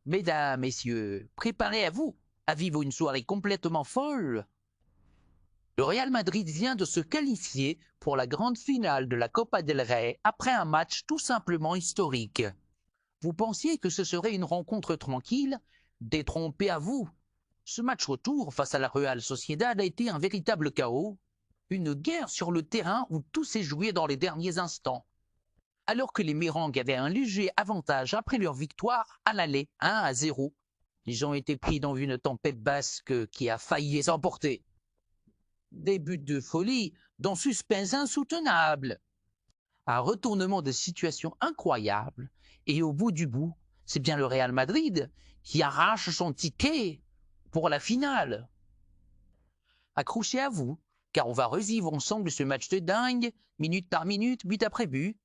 Mesdames, messieurs, préparez-vous à vivre une soirée complètement folle. Le Real Madrid vient de se qualifier pour la grande finale de la Copa del Rey après un match tout simplement historique. Vous pensiez que ce serait une rencontre tranquille? Détrompez à vous. Ce match retour face à la Real Sociedad a été un véritable chaos, une guerre sur le terrain où tout s'est joué dans les derniers instants. Alors que les Merengues avaient un léger avantage après leur victoire à l'aller 1-0, ils ont été pris dans une tempête basque qui a failli les emporter. Des buts de folie, d'un suspense insoutenable, un retournement de situation incroyable, et au bout du bout, c'est bien le Real Madrid qui arrache son ticket pour la finale. Accrochez à vous, car on va revivre ensemble ce match de dingue, minute par minute, but après but,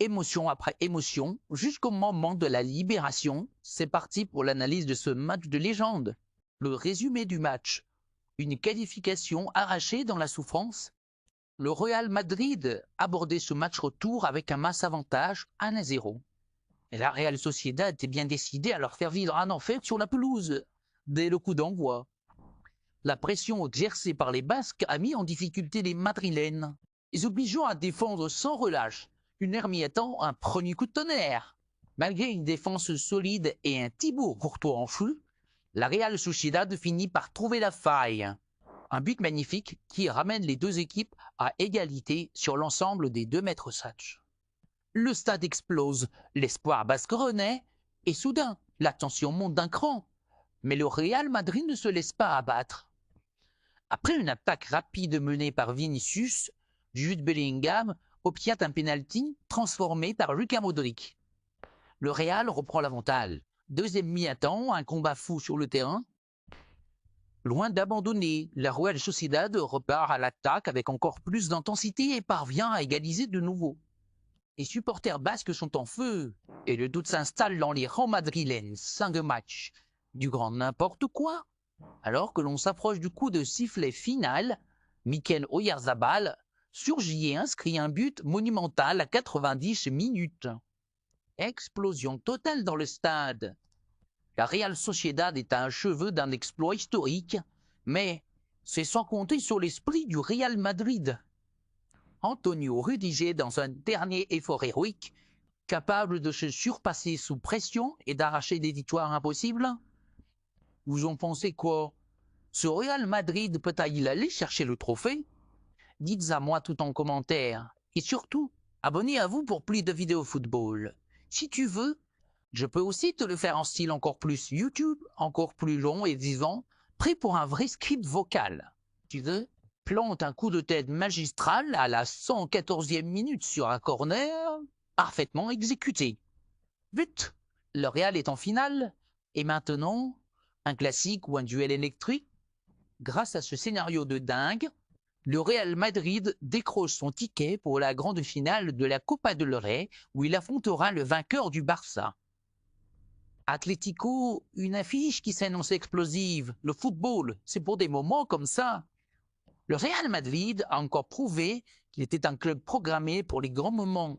émotion après émotion, jusqu'au moment de la libération. C'est parti pour l'analyse de ce match de légende. Le résumé du match. Une qualification arrachée dans la souffrance. Le Real Madrid abordait ce match retour avec un masse avantage 1-0. Et la Real Sociedad était bien décidée à leur faire vivre un enfer sur la pelouse, dès le coup d'envoi. La pression exercée par les Basques a mis en difficulté les Madrilènes, les obligeant à défendre sans relâche, une heure m'y attend un premier coup de tonnerre. Malgré une défense solide et un Thibaut Courtois en feu, la Real Sociedad finit par trouver la faille. Un but magnifique qui ramène les deux équipes à égalité sur l'ensemble des 2 mètres satch. Le stade explose, l'espoir basque renaît, et soudain, la tension monte d'un cran. Mais le Real Madrid ne se laisse pas abattre. Après une attaque rapide menée par Vinicius, Jude Bellingham obtient un penalty transformé par Luka Modric. Le Real reprend l'avantage. Deuxième mi-temps, un combat fou sur le terrain. Loin d'abandonner, la Real Sociedad repart à l'attaque avec encore plus d'intensité et parvient à égaliser de nouveau. Les supporters basques sont en feu et le doute s'installe dans les rangs madrilènes. 5 matchs, du grand n'importe quoi. Alors que l'on s'approche du coup de sifflet final, Mikel Oyarzabal surgit et inscrit un but monumental à 90 minutes. Explosion totale dans le stade. La Real Sociedad est à un cheveu d'un exploit historique, mais c'est sans compter sur l'esprit du Real Madrid. Antonio Rudiger dans un dernier effort héroïque, capable de se surpasser sous pression et d'arracher des victoires impossibles. Vous en pensez quoi? Ce Real Madrid peut-il aller chercher le trophée? Dites à moi tout en commentaire. Et surtout, abonnez-vous pour plus de vidéos football. Si tu veux, je peux aussi te le faire en style encore plus YouTube, encore plus long et vivant, prêt pour un vrai script vocal. Tu veux? Plante un coup de tête magistral à la 114e minute sur un corner, parfaitement exécuté. But! Le Real est en finale, et maintenant, un classique ou un duel électrique? Grâce à ce scénario de dingue, le Real Madrid décroche son ticket pour la grande finale de la Copa del Rey, où il affrontera le vainqueur du Barça. Atlético, une affiche qui s'annonce explosive. Le football, c'est pour des moments comme ça. Le Real Madrid a encore prouvé qu'il était un club programmé pour les grands moments.